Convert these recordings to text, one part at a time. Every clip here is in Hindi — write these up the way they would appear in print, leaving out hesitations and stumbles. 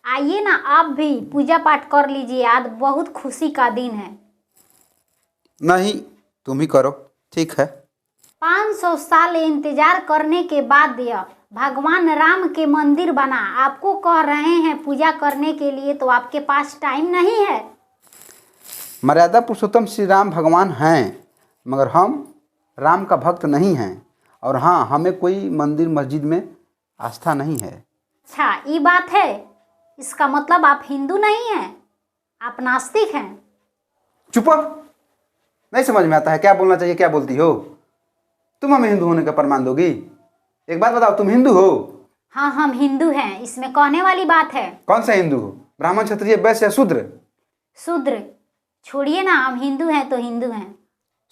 आइए ना, आप भी पूजा पाठ कर लीजिए, आज बहुत खुशी का दिन है। नहीं, तुम ही करो। ठीक है। 500 साल इंतजार करने के बाद यह भगवान राम के मंदिर बना। आपको कह रहे हैं पूजा करने के लिए, तो आपके पास टाइम नहीं है। मर्यादा पुरुषोत्तम श्री राम भगवान हैं, मगर हम राम का भक्त नहीं हैं। और हाँ, हमें कोई मंदिर मस्जिद में आस्था नहीं है। अच्छा, ये बात है। इसका मतलब आप हिंदू नहीं हैं, आप नास्तिक हैं। चुप हो। नहीं समझ में आता है क्या बोलना चाहिए, क्या बोलती हो तुम? हमें हिंदू होने का प्रमाण दोगी? एक बात बताओ, तुम हिंदू हो? हाँ, हम हिंदू हैं, इसमें कहने वाली बात है। कौन सा हिंदू हो? ब्राह्मण, क्षत्रिय, वैश्य या शूद्र? शूद्र। छोड़िए ना, हम हिंदू हैं तो हिंदू हैं।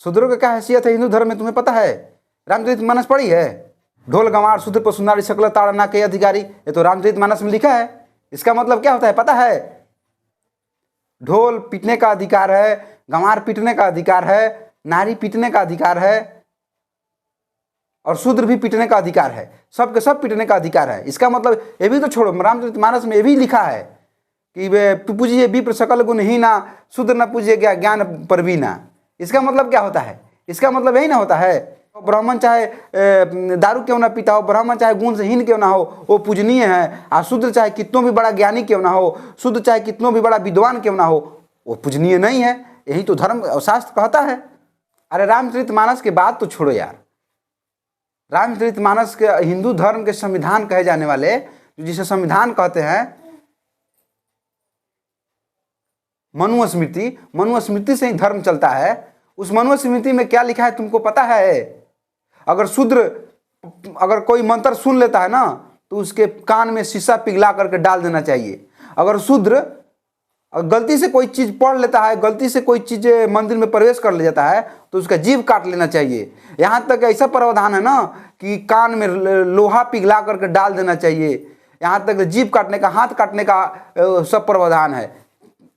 शूद्रों की क्या हैसियत है हिंदू धर्म में, तुम्हें पता है? रामचरितमानस पढ़ी है? ढोल गंवार शूद्र पशु नारी सकल ताड़ना के अधिकारी, ये तो रामचरितमानस में लिखा है। इसका मतलब क्या होता है पता है? ढोल पीटने का अधिकार है, गंवार पीटने का अधिकार है, नारी पीटने का अधिकार है, और शूद्र भी पीटने का अधिकार है। सबके सब पीटने का अधिकार है। इसका मतलब ये भी तो छोड़ो, रामचरितमानस में ये भी लिखा है कि वे पूजिए विप्र सकल गुणहीना, शूद्र न पूजिए ज्ञान परवीना। इसका मतलब क्या होता है? इसका मतलब यही ना होता है, ब्राह्मण चाहे दारू क्यों ना पीता हो, ब्राह्मण चाहे गुण से हीन क्यों ना हो, वो पूजनीय है। और शूद्र चाहे कितनों भी बड़ा ज्ञानी क्यों ना हो, शूद्र चाहे कितनों भी बड़ा विद्वान क्यों ना हो, वो पूजनीय नहीं है। यही तो धर्म और शास्त्र कहता है। अरे रामचरितमानस के बात तो छोड़ो यार। रामचरितमानस के हिंदू धर्म के संविधान कहे जाने वाले, जिसे संविधान कहते हैं, मनुस्मृति, मनुस्मृति से ही धर्म चलता है। उस मनुस्मृति में क्या लिखा है तुमको पता है? अगर कोई मंत्र सुन लेता है ना, तो उसके कान में शीशा पिघला करके डाल देना चाहिए। अगर शूद्र गलती से कोई चीज पढ़ लेता है, गलती से कोई चीज मंदिर में प्रवेश कर ले जाता है, तो उसका जीभ काट लेना चाहिए। यहाँ तक ऐसा प्रावधान है ना कि कान में लोहा पिघला करके डाल देना चाहिए। यहाँ तक जीभ काटने का, हाथ काटने का सब प्रावधान है।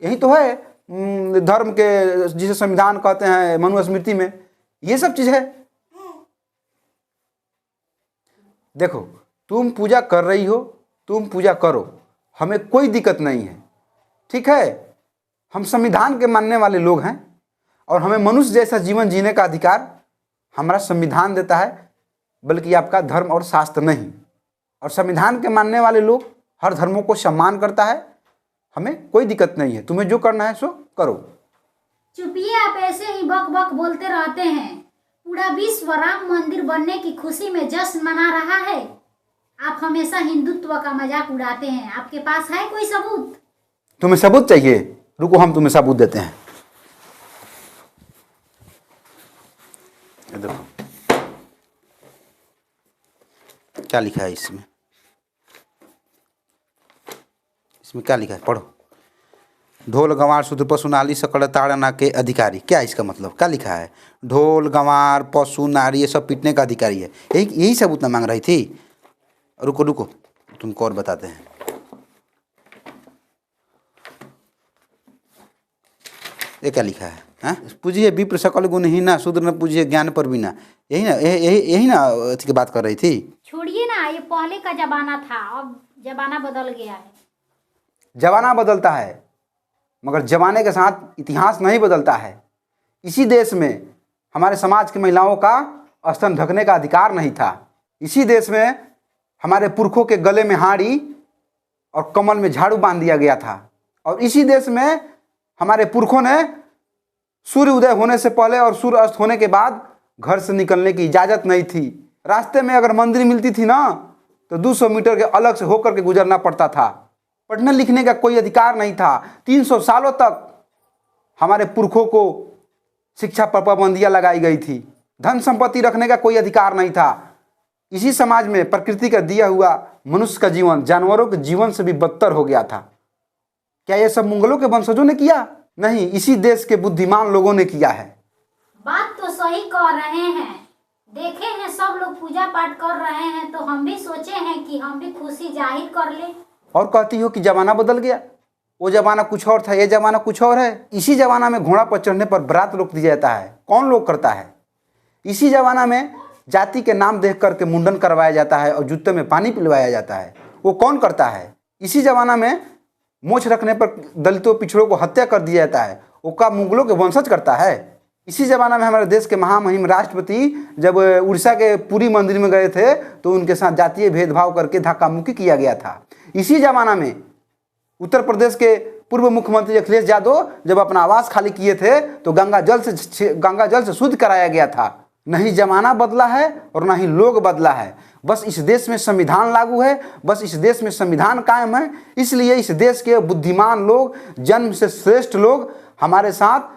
यही तो है धर्म के, जिसे संविधान कहते हैं, मनुस्मृति में ये सब चीज है। देखो, तुम पूजा कर रही हो, तुम पूजा करो, हमें कोई दिक्कत नहीं है। ठीक है, हम संविधान के मानने वाले लोग हैं, और हमें मनुष्य जैसा जीवन जीने का अधिकार हमारा संविधान देता है, बल्कि आपका धर्म और शास्त्र नहीं। और संविधान के मानने वाले लोग हर धर्मों को सम्मान करता है। हमें कोई दिक्कत नहीं है, तुम्हें जो करना है सो करो। चुपिए, आप ऐसे ही बक बक बोलते रहते हैं। पूरा विश्व राम मंदिर बनने की खुशी में जश्न मना रहा है। आप हमेशा हिंदुत्व का मजाक उड़ाते हैं। आपके पास है कोई सबूत? तुम्हें सबूत चाहिए? रुको, हम तुम्हें सबूत देते हैं। देखो क्या लिखा है इसमें। इसमें क्या लिखा है, पढ़ो। ढोल गंवार शूद्र पशु नारी सकल ताड़ना के अधिकारी। क्या इसका मतलब, क्या लिखा है? ढोल गंवार पशु नारी ये सब पीटने का अधिकारी है। यही सबूत ना मांग रही थी। रुको रुको, तुमको और बताते हैं। ये क्या लिखा है? पूजिए विप्र सकल गुणहीना, शूद्र न पूजिए ज्ञान परवीना। यही ना की बात कर रही थी। छोड़िए ना, ये पहले का जमाना था, अब जमाना बदल गया है। जमाना बदलता है, मगर जमाने के साथ इतिहास नहीं बदलता है। इसी देश में हमारे समाज की महिलाओं का स्तन ढकने का अधिकार नहीं था। इसी देश में हमारे पुरखों के गले में हाड़ी और कमर में झाड़ू बांध दिया गया था। और इसी देश में हमारे पुरखों ने सूर्य उदय होने से पहले और सूर्य अस्त होने के बाद घर से निकलने की इजाज़त नहीं थी। रास्ते में अगर मंदिर मिलती थी ना, तो 200 मीटर के अलग से होकर के गुजरना पड़ता था। पढ़ने लिखने का कोई अधिकार नहीं था। 300 सालों तक हमारे पुरखों को शिक्षा पर पाबंदियां लगाई गई थी। धन संपत्ति रखने का कोई अधिकार नहीं था। इसी समाज में प्रकृति का दिया हुआ मनुष्य का जीवन जानवरों के जीवन से भी बदतर हो गया था। क्या यह सब मुगलों के वंशजों ने किया? नहीं, इसी देश के बुद्धिमान लोगों ने किया है। बात तो सही कह रहे हैं। देखे हैं सब लोग पूजा पाठ कर रहे हैं, तो हम भी सोचे हैं कि हम भी खुशी जाहिर कर ले। और कहती हो कि जमाना बदल गया। वो जमाना कुछ और था, ये जमाना कुछ और है। इसी जमाना में घोड़ा पर चढ़ने पर बरात रोक दिया जाता है। कौन लोग करता है? इसी जमाना में जाति के नाम देख करके मुंडन करवाया जाता है और जूते में पानी पिलवाया जाता है। वो कौन करता है? इसी जमाना में मोछ रखने पर दलितों पिछड़ों को हत्या कर दिया जाता है, वो का मुगलों के वंशज करता है। इसी ज़माना में हमारे देश के महामहिम राष्ट्रपति जब उड़ीसा के पुरी मंदिर में गए थे तो उनके साथ जातीय भेदभाव करके धक्का मुक्की किया गया था। इसी ज़माना में उत्तर प्रदेश के पूर्व मुख्यमंत्री अखिलेश यादव जब अपना आवास खाली किए थे तो गंगा जल से शुद्ध कराया गया था। नहीं जमाना बदला है और ना ही लोग बदला है, बस इस देश में संविधान लागू है, बस इस देश में संविधान कायम है। इसलिए इस देश के बुद्धिमान लोग, जन्म से श्रेष्ठ लोग हमारे साथ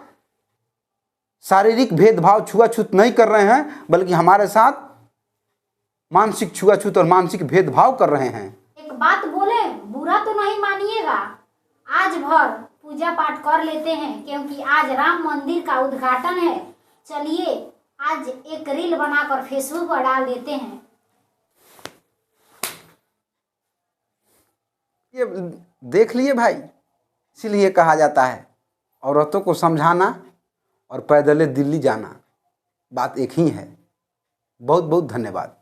शारीरिक भेदभाव छुआछूत नहीं कर रहे हैं, बल्कि हमारे साथ मानसिक छुआछूत और मानसिक भेदभाव कर रहे हैं। एक बात बोले, बुरा तो नहीं मानिएगा, आज भर पूजा पाठ कर लेते हैं क्योंकि आज राम मंदिर का उद्घाटन है। चलिए आज एक रील बनाकर फेसबुक पर डाल देते हैं। ये देख लिए भाई, इसीलिए कहा जाता है औरतों को समझाना और पैदल दिल्ली जाना बात एक ही है। बहुत बहुत धन्यवाद।